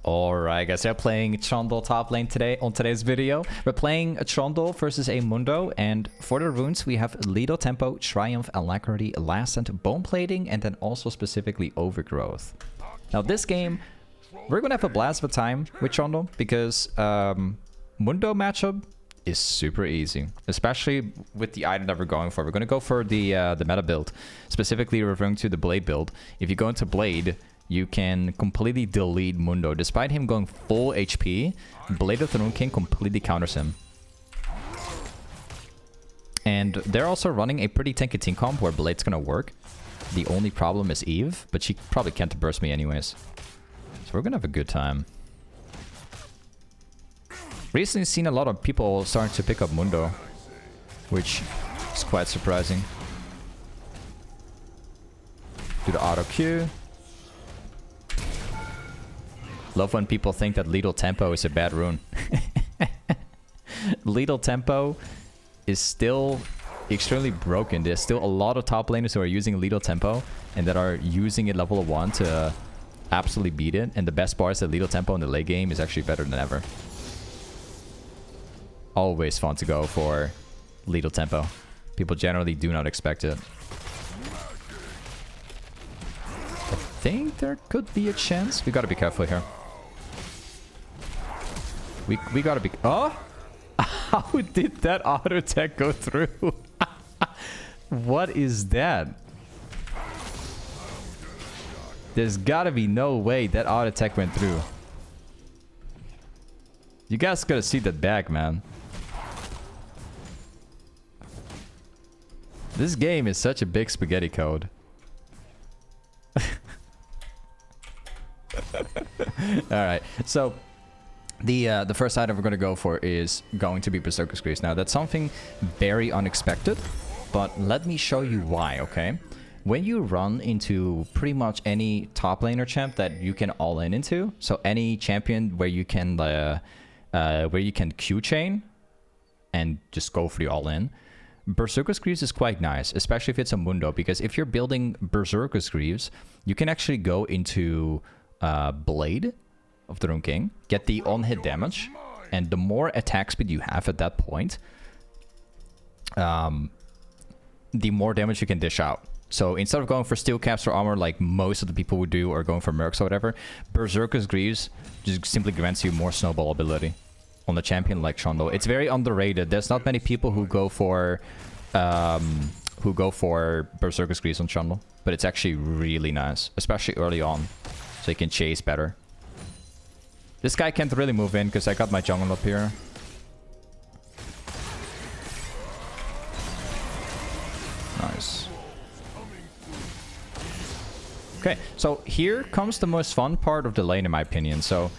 Alright guys, we're playing Trundle top lane today. On today's video, we're playing a Trundle versus a Mundo, and for the runes we have Lethal Tempo, Triumph, Alacrity, Lascent, Bone Plating, and then also specifically Overgrowth. Now this game, we're gonna have a blast of a time with Trundle because Mundo matchup is super easy, especially with the item that we're going for. We're gonna go for the meta build, specifically referring to the Blade build. If you go into Blade, you can completely delete Mundo. Despite him going full HP, Blade of the Rune King completely counters him. And they're also running a pretty tanky team comp where Blade's gonna work. The only problem is Eve, but she probably can't burst me anyways. So we're gonna have a good time. Recently seen a lot of people starting to pick up Mundo, which is quite surprising. Do the auto Q. Love when people think that Lethal Tempo is a bad rune. Lethal Tempo is still extremely broken. There's still a lot of top laners who are using Lethal Tempo and that are using it level 1 to absolutely beat it. And the best part is that Lethal Tempo in the late game is actually better than ever. Always fun to go for Lethal Tempo. People generally do not expect it. I think there could be a chance. We gotta be careful here. We gotta be... Oh! How did that auto attack go through? What is that? There's gotta be no way that auto attack went through. You guys gotta see that back, man. This game is such a big spaghetti code. Alright, so... The first item we're going to go for is going to be Berserker's Greaves. Now, that's something very unexpected, but let me show you why, okay? When you run into pretty much any top laner champ that you can all in into, so any champion where you can Q chain and just go for the all in, Berserker's Greaves is quite nice, especially if it's a Mundo, because if you're building Berserker's Greaves, you can actually go into Blade of the Rune King, get the on-hit damage, and the more attack speed you have at that point, the more damage you can dish out. So instead of going for steel caps or armor like most of the people would do, or going for mercs or whatever, Berserker's Greaves just simply grants you more snowball ability on the champion like Trundle. It's very underrated. There's not many people who go for Berserker's Greaves on Trundle, but it's actually really nice, especially early on, so you can chase better. This guy can't really move in because I got my jungle up here. Nice. Okay, so here comes the most fun part of the lane in my opinion. So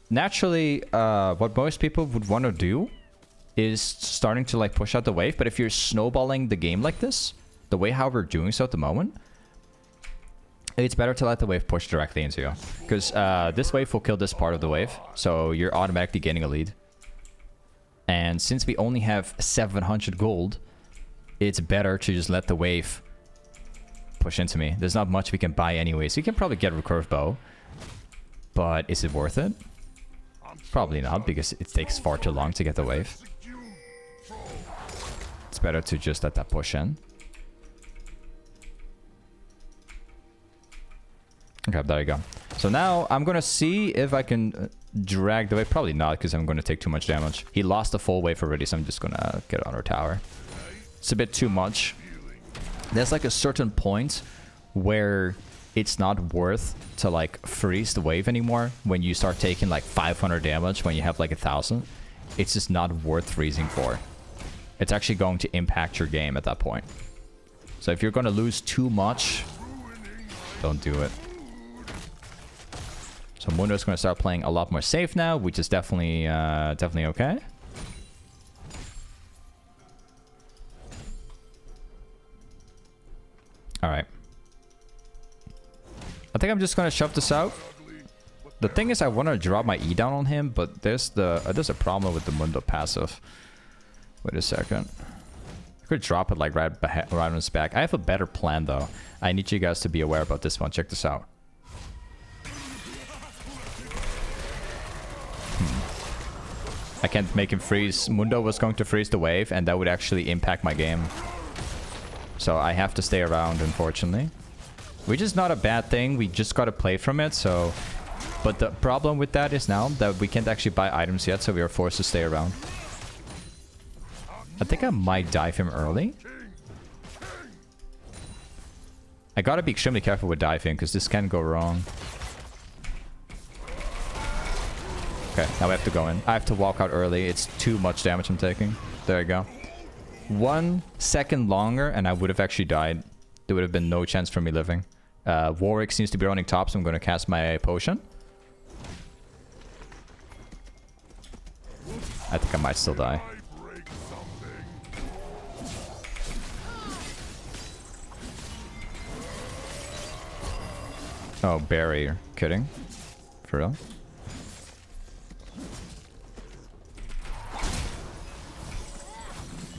naturally, what most people would want to do is starting to like push out the wave. But if you're snowballing the game like this, the way how we're doing so at the moment, it's better to let the wave push directly into you, because this wave will kill this part of the wave, so you're automatically getting a lead. And since we only have 700 gold, it's better to just let the wave push into me. There's not much we can buy anyway, so you can probably get a recurve bow, but is it worth it? Probably not, because it takes far too long to get the wave. It's better to just let that push in. Okay, there you go. So now I'm gonna see if I can drag the wave. Probably not, because I'm gonna take too much damage. He lost the full wave already, so I'm just gonna get on our tower. It's a bit too much. There's like a certain point where it's not worth to like freeze the wave anymore when you start taking like 500 damage when you have like 1,000. It's just not worth freezing for. It's actually going to impact your game at that point. So if you're gonna lose too much, don't do it. So Mundo's going to start playing a lot more safe now, which is definitely okay. All right. I think I'm just going to shove this out. The thing is, I want to drop my E down on him, but there's a problem with the Mundo passive. Wait a second. I could drop it like right on his back. I have a better plan though. I need you guys to be aware about this one. Check this out. I can't make him freeze. Mundo was going to freeze the wave, and that would actually impact my game. So I have to stay around, unfortunately. Which is not a bad thing. We just got to play from it, so... But the problem with that is now that we can't actually buy items yet, so we are forced to stay around. I think I might dive him early. I gotta be extremely careful with diving, because this can go wrong. Okay, now I have to go in. I have to walk out early. It's too much damage I'm taking. There you go. 1 second longer, and I would have actually died. There would have been no chance for me living. Warwick seems to be running top, so I'm going to cast my potion. I think I might still die. Oh, barrier. Kidding? For real?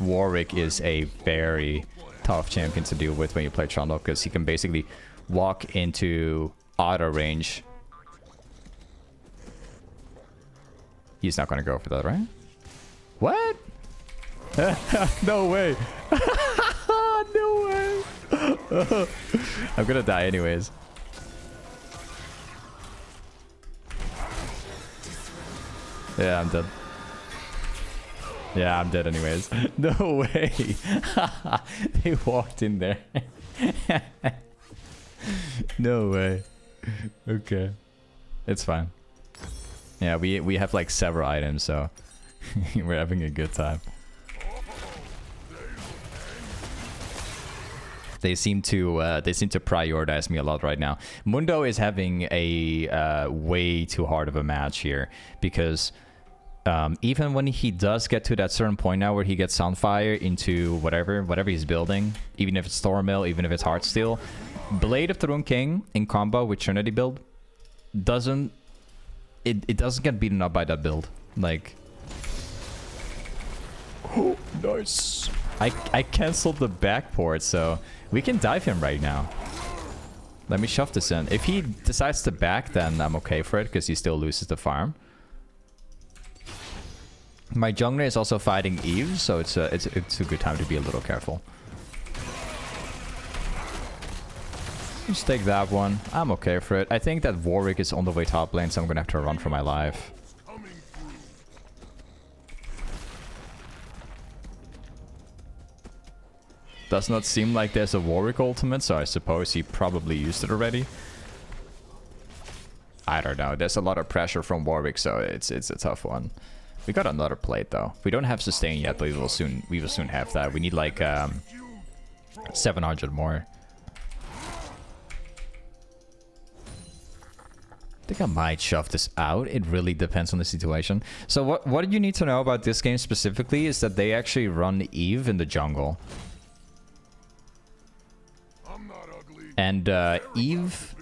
Warwick is a very tough champion to deal with when you play Trundle, because he can basically walk into auto range. He's not going to go for that, right? What? No way. No way. I'm going to die anyways. Yeah, I'm dead. Yeah, I'm dead anyways. No way. They walked in there. No way. Okay. It's fine. Yeah, we have like several items, so we're having a good time. They seem to prioritize me a lot right now. Mundo is having a way too hard of a match here, because even when he does get to that certain point now where he gets Soundfire into whatever he's building, even if it's Stormmill, even if it's Heartsteel, Blade of the Rune King in combo with Trinity build doesn't get beaten up by that build. Like, oh, nice. I canceled the backport, so we can dive him right now. Let me shove this in. If he decides to back, then I'm okay for it, because he still loses the farm. My jungler is also fighting Eve, so it's a good time to be a little careful. Just take that one. I'm okay for it. I think that Warwick is on the way top lane, so I'm gonna have to run for my life. Does not seem like there's a Warwick ultimate, so I suppose he probably used it already. I don't know. There's a lot of pressure from Warwick, so it's a tough one. We got another plate though. We don't have sustain yet, but we will soon have that. We need like 700 more. I think I might shove this out. It really depends on the situation. So what you need to know about this game specifically is that they actually run Eve in the jungle. And Eve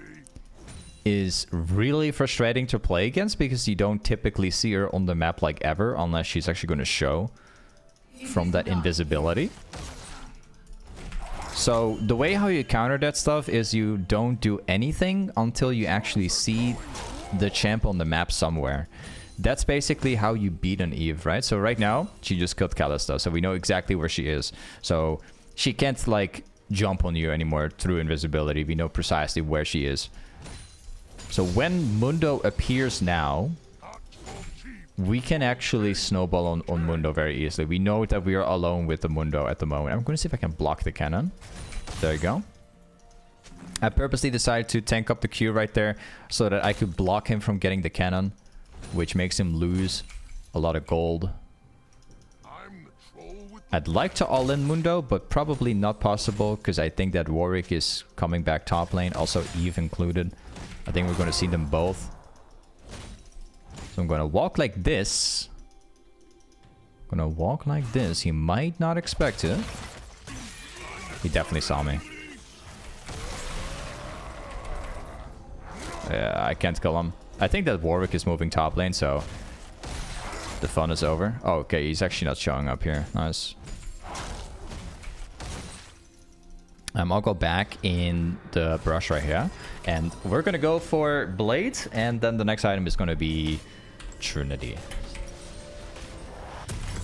is really frustrating to play against, because you don't typically see her on the map like ever, unless she's actually going to show from that invisibility. So the way how you counter that stuff is you don't do anything until you actually see the champ on the map somewhere. That's basically how you beat an Eve, right? So right now, she just killed Kalista, so we know exactly where she is. So she can't like jump on you anymore through invisibility. We know precisely where she is. So when Mundo appears now, we can actually snowball on Mundo very easily. We know that we are alone with the Mundo at the moment. I'm going to see if I can block the cannon. There you go. I purposely decided to tank up the Q right there so that I could block him from getting the cannon, which makes him lose a lot of gold. I'd like to all-in Mundo, but probably not possible, because I think that Warwick is coming back top lane, also Eve included. I think we're going to see them both. So I'm going to walk like this. I'm going to walk like this. He might not expect it. He definitely saw me. Yeah, I can't kill him. I think that Warwick is moving top lane, so the fun is over. Oh, okay, he's actually not showing up here. Nice. I'll go back in the brush right here. And we're going to go for Blade. And then the next item is going to be Trinity.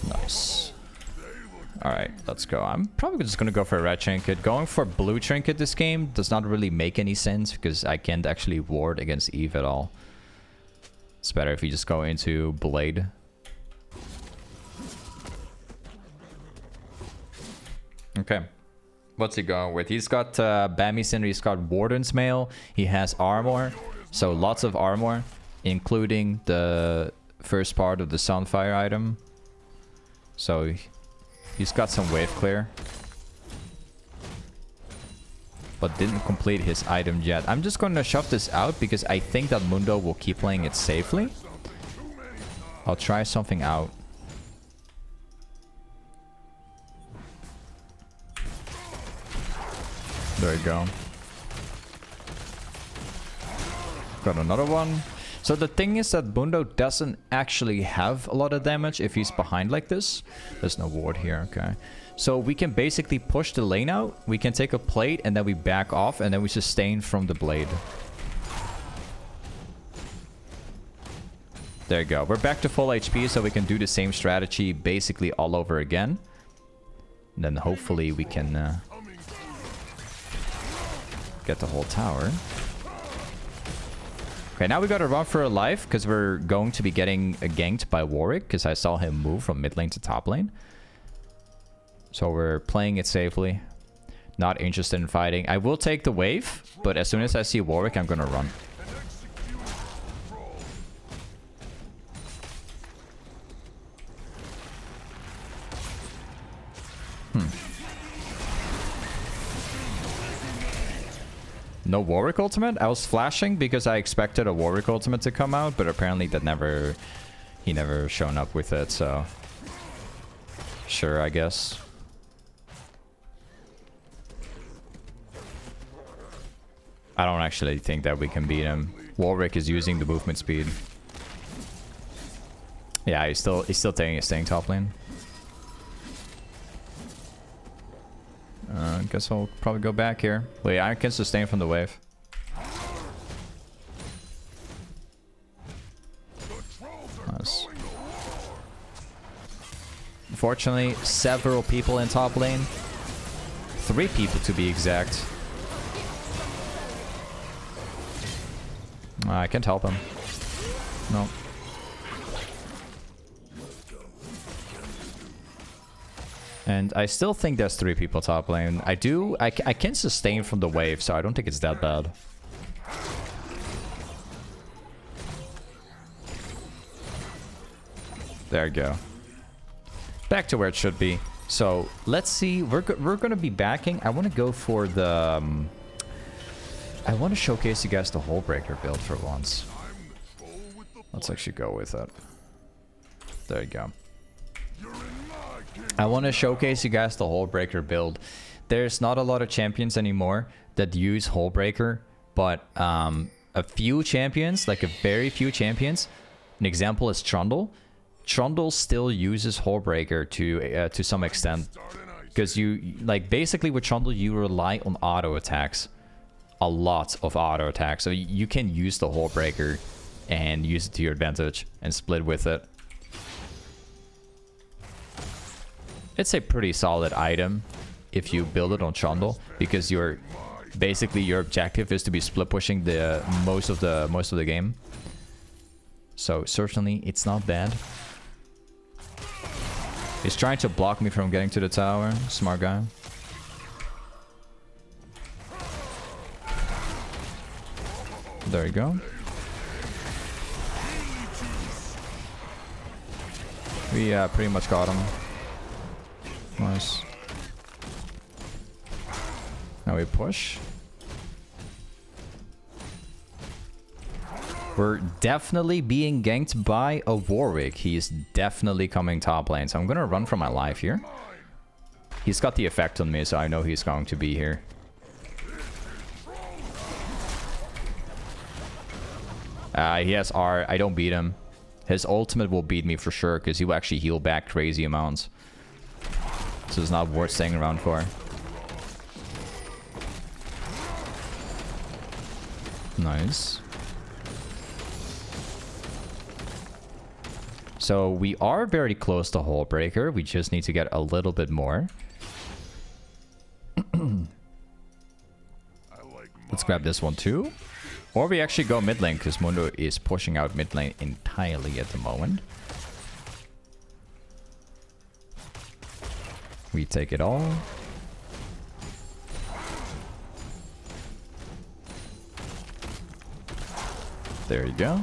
Nice. Alright, let's go. I'm probably just gonna go for a red trinket. Going for blue trinket this game does not really make any sense because I can't actually ward against Eve at all. It's better if you just go into blade. Okay. What's he going with? He's got Bammy Cinder, he's got Warden's Mail, he has armor. So lots of armor, including the first part of the Sunfire item. So he's got some wave clear. But didn't complete his item yet. I'm just going to shove this out because I think that Mundo will keep playing it safely. I'll try something out. There you go. Got another one. So the thing is that Mundo doesn't actually have a lot of damage if he's behind like this. There's no ward here, okay. So we can basically push the lane out. We can take a plate and then we back off and then we sustain from the blade. There you go. We're back to full HP so we can do the same strategy basically all over again. And then hopefully we can get the whole tower. Okay, now we gotta run for our life because we're going to be getting ganked by Warwick because I saw him move from mid lane to top lane. So we're playing it safely. Not interested in fighting. I will take the wave, but as soon as I see Warwick, I'm gonna run. No Warwick ultimate? I was flashing because I expected a Warwick ultimate to come out, but apparently that he never shown up with it, so sure, I guess. I don't actually think that we can beat him. Warwick is using the movement speed. Yeah, he's still staying top lane. Guess I'll probably go back here. Wait, I can sustain from the wave. Nice. Unfortunately, several people in top lane. 3 people to be exact. I can't help him. No. And I still think there's 3 people top lane. I can sustain from the wave, so I don't think it's that bad. There you go. Back to where it should be. So let's see. We're gonna be backing. I want to go for the. I want to showcase you guys the hullbreaker build for once. Let's actually go with it. There you go. I want to showcase you guys the hullbreaker build. There's not a lot of champions anymore that use hullbreaker, but a few champions, like a very few champions. An example is Trundle. Trundle still uses hullbreaker to some extent, because you basically with Trundle you rely on auto attacks, a lot of auto attacks. So you can use the hullbreaker and use it to your advantage and split with it. It's a pretty solid item if you build it on Trundle, because your objective is to be split pushing the most of the game. So certainly it's not bad. He's trying to block me from getting to the tower. Smart guy. There you go. We pretty much got him. Nice. Now we push. We're definitely being ganked by a Warwick. He's definitely coming top lane. So I'm gonna run for my life here. He's got the effect on me, so I know he's going to be here. He has R. I don't beat him. His ultimate will beat me for sure, because he will actually heal back crazy amounts. So it's not worth staying around for. Nice. So we are very close to hullbreaker. We just need to get a little bit more. Let's grab this one too. Or we actually go mid lane, because Mundo is pushing out mid lane entirely at the moment. We take it all. There you go.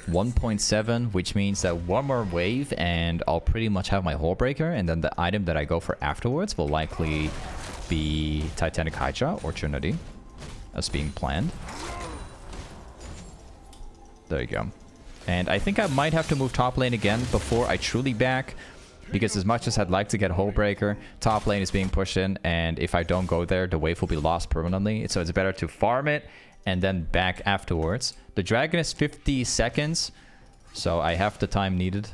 1.7, which means that one more wave and I'll pretty much have my hullbreaker, and then the item that I go for afterwards will likely be Titanic Hydra or Trinity, as being planned. There you go. And I think I might have to move top lane again before I truly back, because as much as I'd like to get hullbreaker, top lane is being pushed in, and if I don't go there, the wave will be lost permanently. So it's better to farm it and then back afterwards. The dragon is 50 seconds, so I have the time needed.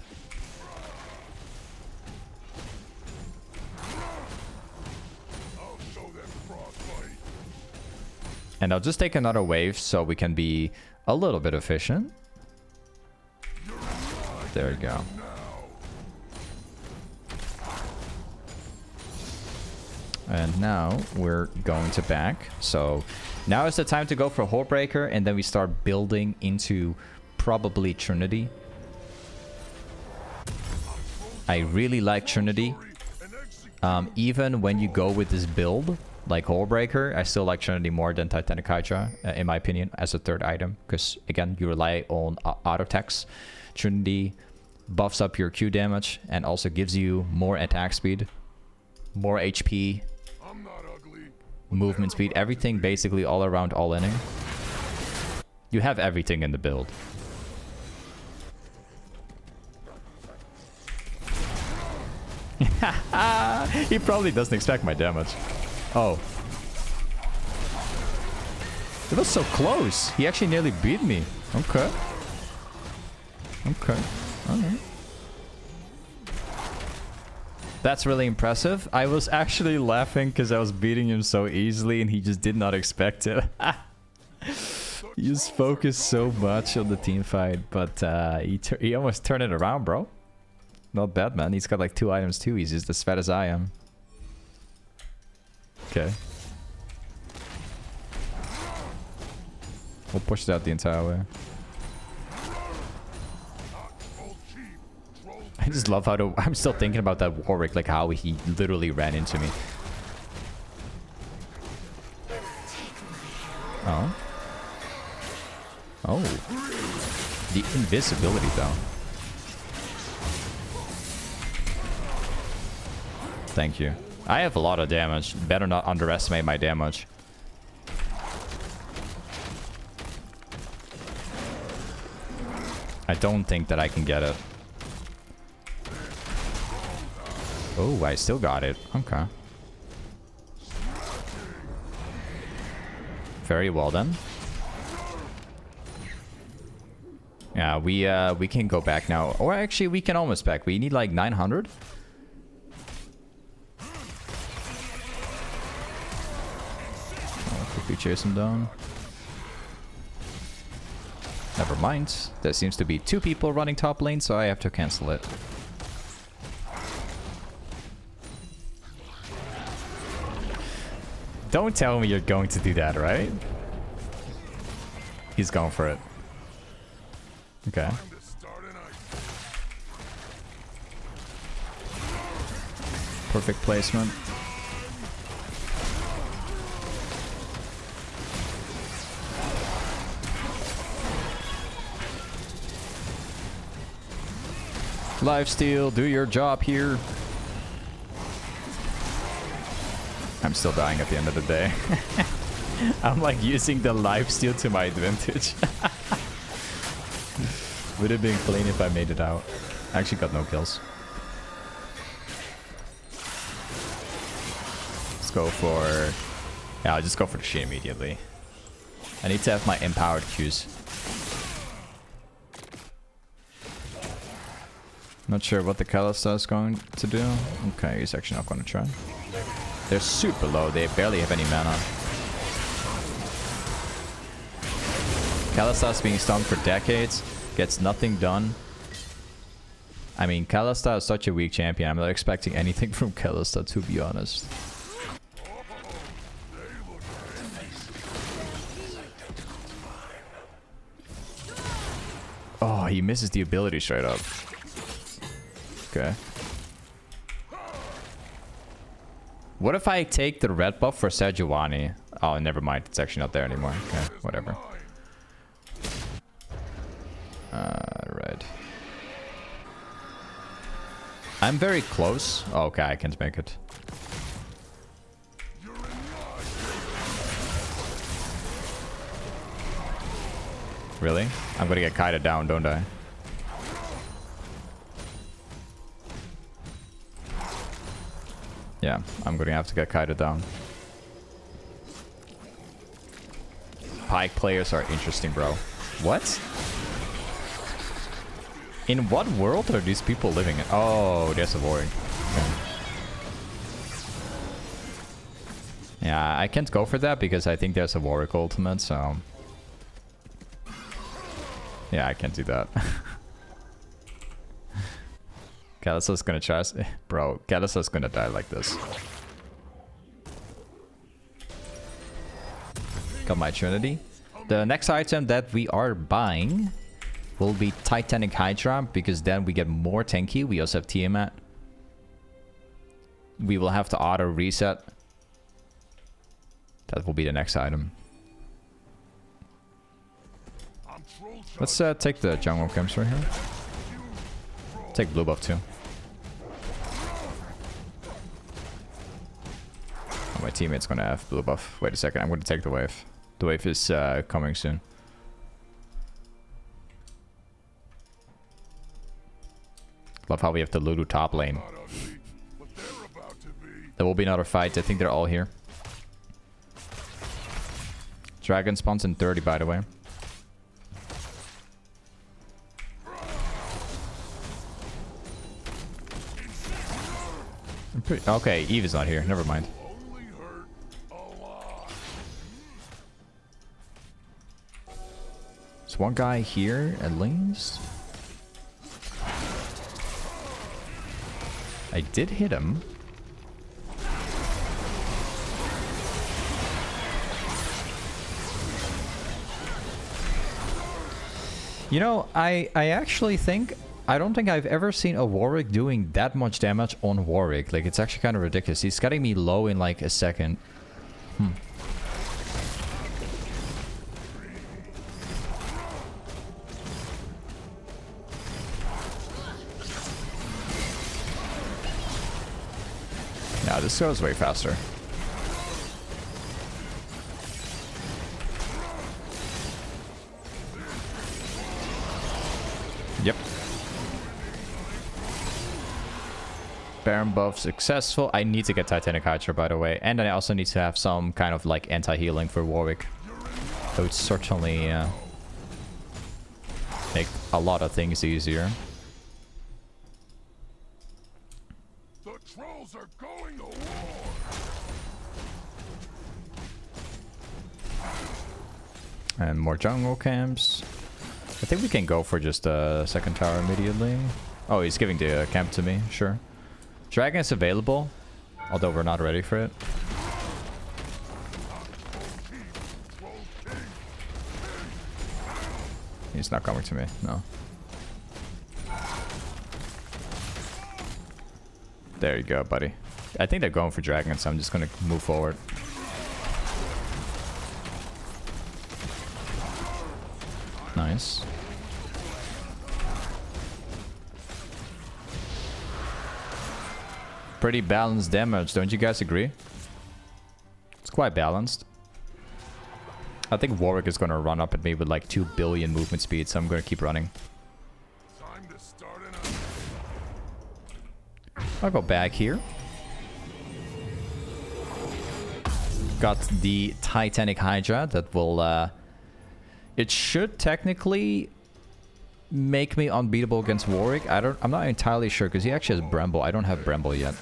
And I'll just take another wave so we can be a little bit efficient. There we go. And now we're going to back. So now is the time to go for hullbreaker, and then we start building into probably Trinity. I really like Trinity. Even when you go with this build, like hullbreaker, I still like Trinity more than Titanic Hydra, in my opinion, as a third item. Because, again, you rely on auto attacks. Trinity buffs up your Q damage and also gives you more attack speed, more HP, movement speed, everything basically all around all inning. You have everything in the build. He probably doesn't expect my damage. Oh. It was so close. He actually nearly beat me. Okay. Okay. Alright. That's really impressive. I was actually laughing because I was beating him so easily and he just did not expect it. He just focused so much on the team fight, but he almost turned it around, bro. Not bad, man. He's got like 2 items too. He's just as fat as I am. Okay. We'll push it out the entire way. I just love how to... I'm still thinking about that Warwick, like how he literally ran into me. Oh. Oh. The invisibility, though. Thank you. I have a lot of damage. Better not underestimate my damage. I don't think that I can get it. Oh, I still got it. Okay. Very well then. Yeah, we can go back now. Or actually, we can almost back. We need like 900. I'll quickly chase him down. Never mind. There seems to be 2 people running top lane, so I have to cancel it. Don't tell me you're going to do that, right? He's going for it. Okay. Perfect placement. Lifesteal, do your job here. I'm still dying at the end of the day. I'm like using the lifesteal to my advantage. Would have been clean if I made it out. I actually got no kills. Let's go for... Yeah, I'll just go for the Shi immediately. I need to have my empowered Qs. Not sure what the Kalista is going to do. Okay, he's actually not going to try. They're super low. They barely have any mana. Kalista's being stunned for decades. Gets nothing done. I mean, Kalista is such a weak champion. I'm not expecting anything from Kalista, to be honest. Oh, he misses the ability straight up. Okay. What if I take the red buff for Sejuani? Oh, never mind. It's actually not there anymore. Okay, whatever. Right. I'm very close. Oh, okay, I can't make it. Really? I'm gonna get kited down, don't I? Yeah, I'm gonna have to get kited down. Pike players are interesting, bro. What? In what world are these people living in? Oh, there's a Warwick. Okay. Yeah, I can't go for that because I think there's a Warwick ultimate, so... Yeah, I can't do that. Kalista's gonna try... Bro, Kalista's gonna die like this. Got my Trinity. The next item that we are buying will be Titanic Hydra, because then we get more tanky. We also have Tiamat. We will have to auto reset. That will be the next item. Let's take the jungle camps right here. Take blue buff too. Oh, my teammate's gonna have blue buff. Wait a second, I'm gonna take the wave. The wave is coming soon. Love how we have the Lulu top lane. There will be another fight. I think they're all here. Dragon spawns in 30, by the way. Okay, Eve is not here. Never mind. There's one guy here at least. I did hit him. You know, I actually think... I don't think I've ever seen a Warwick doing that much damage on Warwick. Like, it's actually kind of ridiculous. He's getting me low in like a second. Nah, this goes way faster. Yep. Baron buff successful. I need to get Titanic Hydra, by the way. And I also need to have some kind of like anti-healing for Warwick. So it's certainly make a lot of things easier. The trolls are going to war. And more jungle camps. I think we can go for just a second tower immediately. Oh, he's giving the camp to me. Sure. Dragon is available, although we're not ready for it. He's not coming to me, no. There you go, buddy. I think they're going for dragon, so I'm just gonna move forward. Nice. Pretty balanced damage, don't you guys agree? It's quite balanced. I think Warwick is gonna run up at me with like 2 billion movement speed, so I'm gonna keep running. I'll go back here. Got the Titanic Hydra that will... it should technically make me unbeatable against Warwick. I'm not entirely sure because he actually has Bramble. I don't have Bramble yet.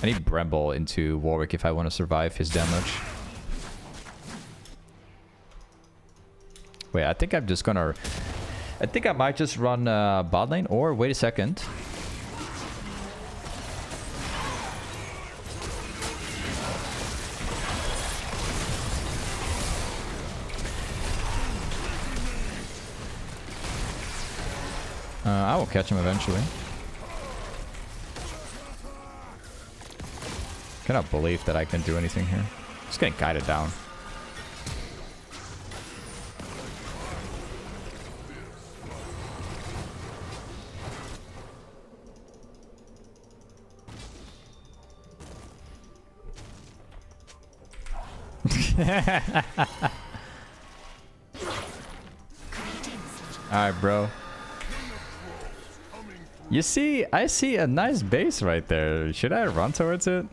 I need Bramble into Warwick if I want to survive his damage. Wait, I think I'm just gonna I think I might just run bot lane, or wait a second. I will catch him eventually. Cannot believe that I can do anything here. Just getting guided down. Alright, bro. You see, I see a nice base right there. Should I run towards it?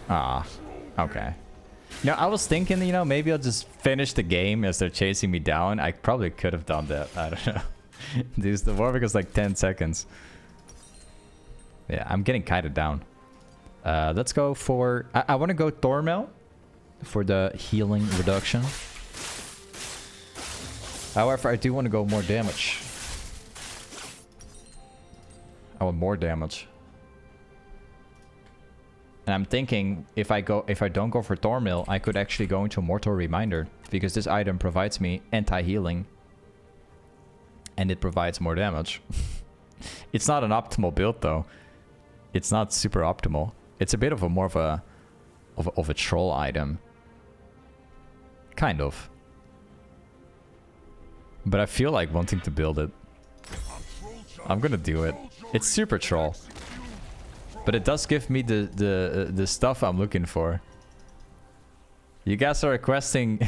Ah, okay. No, I was thinking, you know, maybe I'll just finish the game as they're chasing me down. I probably could have done that. I don't know. Dude, the Warwick is like 10 seconds. Yeah, I'm getting kited down. Let's go for... I want to go Thormel for the healing reduction. However, I do want to go more damage. I want more damage. And I'm thinking if I don't go for Thormil, I could actually go into Mortal Reminder, because this item provides me anti-healing and it provides more damage. It's not an optimal build though. It's not super optimal. It's a bit of a more of a troll item. Kind of. But I feel like wanting to build it. I'm gonna do it. It's super troll. But it does give me the stuff I'm looking for. You guys are requesting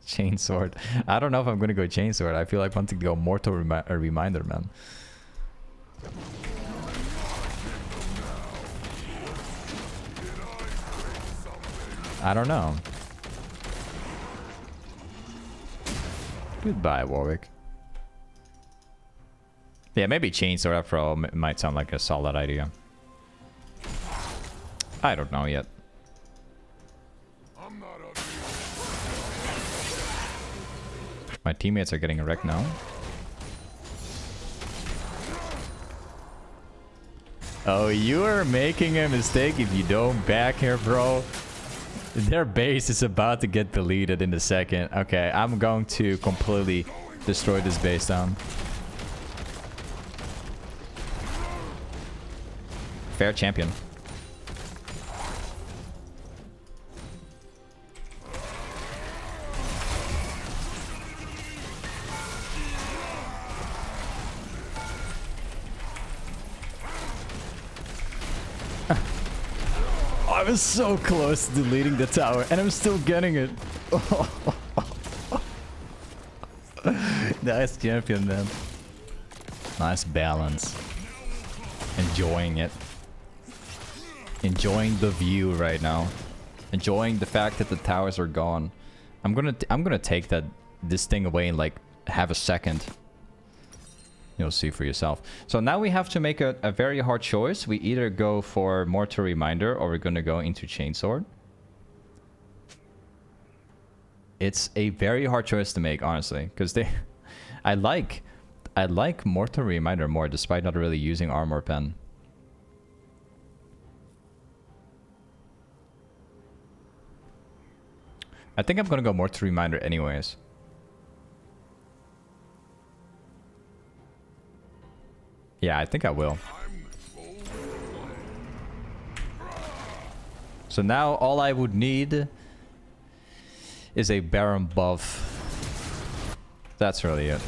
Chainsword. I don't know if I'm gonna go Chainsword. I feel like wanting to go Mortal Reminder, man. I don't know. Goodbye, Warwick. Yeah, maybe Chainsword after all might sound like a solid idea. I don't know yet. My teammates are getting wrecked now. Oh, you are making a mistake if you don't back here, bro. Their base is about to get deleted in a second. Okay, I'm going to completely destroy this base down. Fair champion. I was so close to deleting the tower, and I'm still getting it. Nice champion, man. Nice balance. Enjoying it. Enjoying the view right now. Enjoying the fact that the towers are gone. I'm gonna take this thing away in like half a second. You'll see for yourself. So now we have to make a very hard choice. We either go for Mortal Reminder or we're gonna go into Chainsword. It's a very hard choice to make, honestly, because I like Mortal Reminder more, despite not really using Armor Pen. I think I'm gonna go Mortal Reminder anyways. Yeah, I think I will. So now all I would need is a Baron buff. That's really it.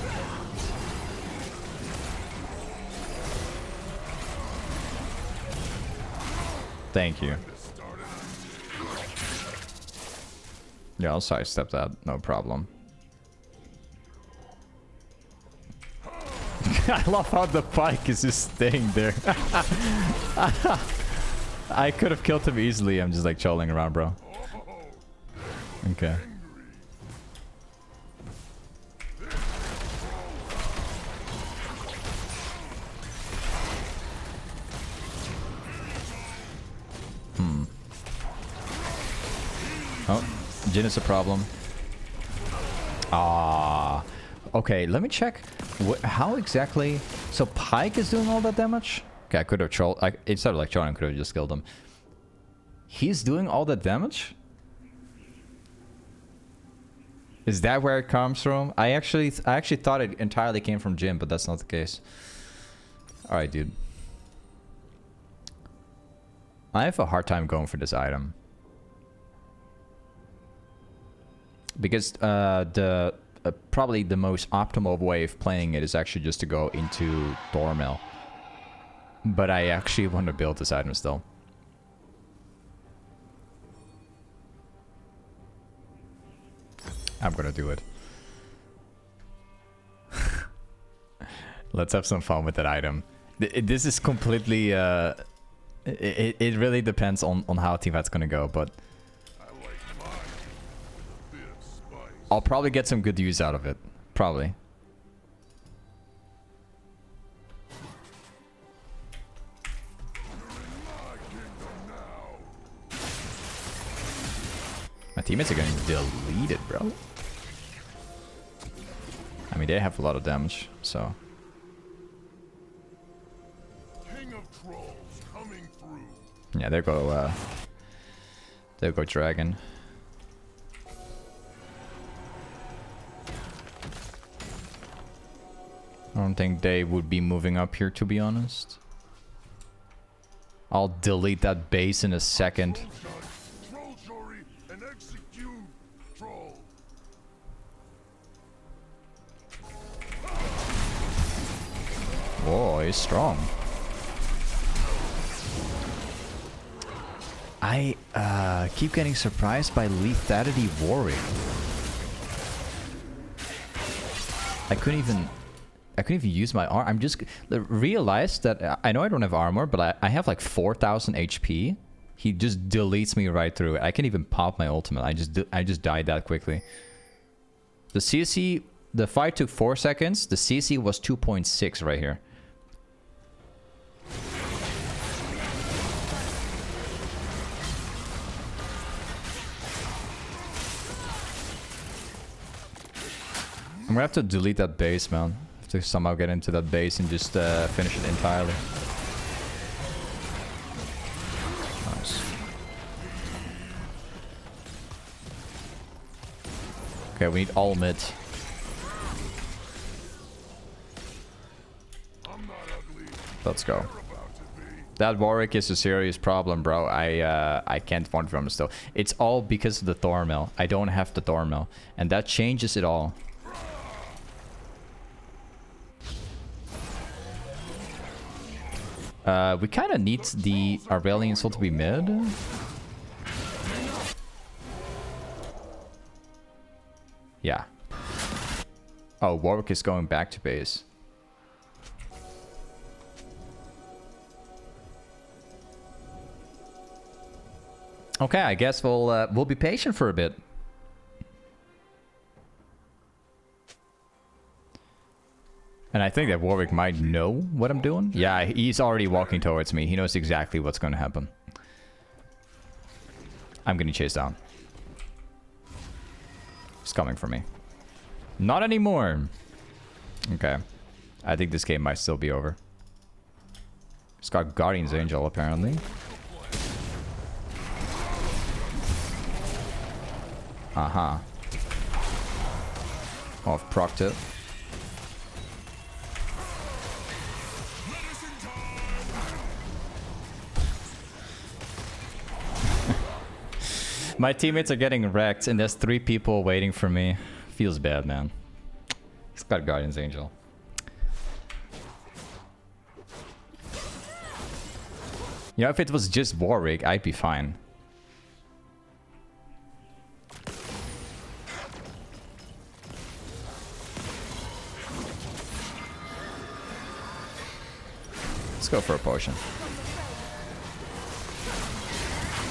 Thank you. Yeah, I'll sidestep that, no problem. I love how the pike is just staying there. I could have killed him easily. I'm just like trolling around, bro. Okay. Oh, Jin is a problem. Ah. Okay, let me check. How exactly... So Pike is doing all that damage? Okay, I could have trolled... Instead of like trolling, I could have just killed him. He's doing all that damage? Is that where it comes from? I actually thought it entirely came from Jin, but that's not the case. Alright, dude. I have a hard time going for this item. Because probably the most optimal way of playing it is actually just to go into Thormill. But I actually want to build this item still. I'm gonna do it. Let's have some fun with that item. This is completely... It really depends on how team fight's gonna go, but... I'll probably get some good use out of it. Probably. My teammates are getting deleted, bro. I mean, they have a lot of damage, so... Yeah, there go Dragon. I don't think they would be moving up here, to be honest. I'll delete that base in a second. Whoa, he's strong. I keep getting surprised by lethality Warwick. I couldn't even use my arm. I'm just realized that I know I don't have armor, but I have like 4,000 HP. He just deletes me right through it. I can't even pop my ultimate. I just died that quickly. The CC, the fight took 4 seconds. The CC was 2.6 right here. I'm gonna have to delete that base, man. Have to somehow get into that base and just finish it entirely. Nice. Okay, we need all mid. Let's go. That Warwick is a serious problem, bro. I can't farm from him still. It's all because of the Thormill. I don't have the Thormill, and that changes it all. We kind of need the Aurelian Soul to be mid. Yeah. Oh, Warwick is going back to base. Okay, I guess we'll be patient for a bit. And I think that Warwick might know what I'm doing. Yeah, he's already walking towards me. He knows exactly what's going to happen. I'm getting chased down. He's coming for me. Not anymore. Okay. I think this game might still be over. He's got Guardian's Angel, apparently. Aha. Oh, I've procced it. My teammates are getting wrecked and there's 3 people waiting for me. Feels bad, man. He's got Guardian's Angel. You know, if it was just Warwick, I'd be fine. Let's go for a potion.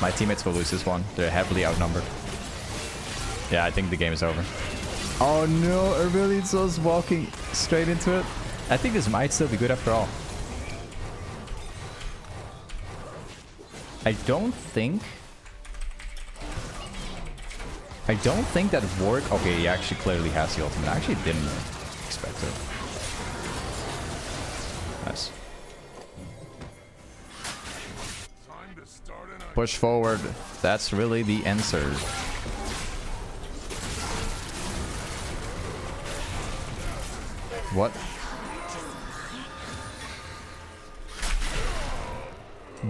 My teammates will lose this one. They're heavily outnumbered. Yeah, I think the game is over. Oh no, Aurelian Soul's walking straight into it. I think this might still be good after all. I don't think... I don't think that Warwick... Okay, he actually clearly has the ultimate. I actually didn't expect it. Nice. Push forward. That's really the answer. What?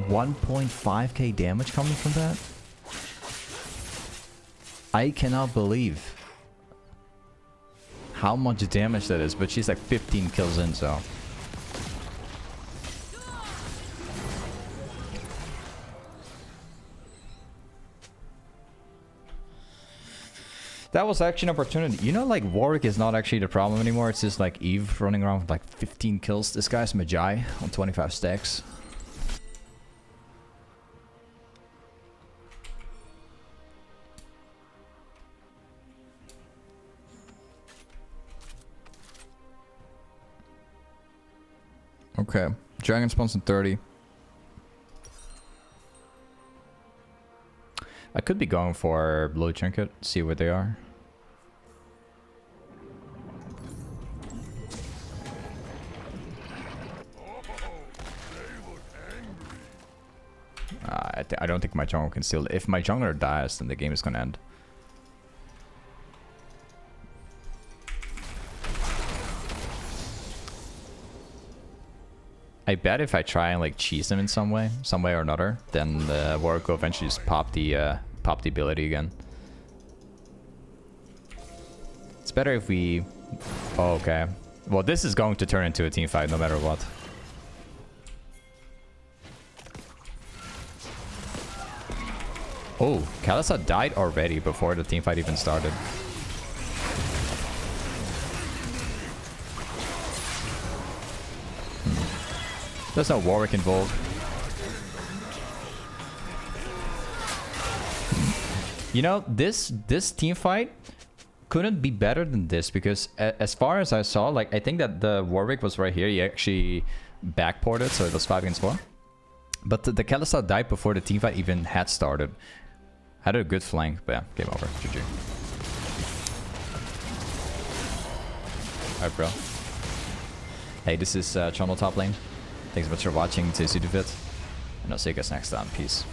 1.5k damage coming from that? I cannot believe how much damage that is, but she's like 15 kills in, so... That was actually an opportunity. You know, like, Warwick is not actually the problem anymore. It's just like Eve running around with like 15 kills. This guy's Magi on 25 stacks. Okay. Dragon spawns in 30. I could be going for Blue Trinket, see what they are. I don't think my jungler can steal. If my jungler dies, then the game is gonna end. I bet if I try and like cheese him in some way or another, then the Warwick will eventually just pop the ability again. It's better if we... Oh, okay. Well, this is going to turn into a team fight no matter what. Oh, Kalista died already before the team fight even started. There's no Warwick involved. You know, this team fight couldn't be better than this because as far as I saw, like, I think that the Warwick was right here. He actually backported, so it was 5 against 4. But the Kalista died before the team fight even had started. Had a good flank, but yeah, game over. GG. Alright, bro. Hey, this is Trundle Toplane. Thanks so much for watching. Stay fit, and I'll see you guys next time. Peace.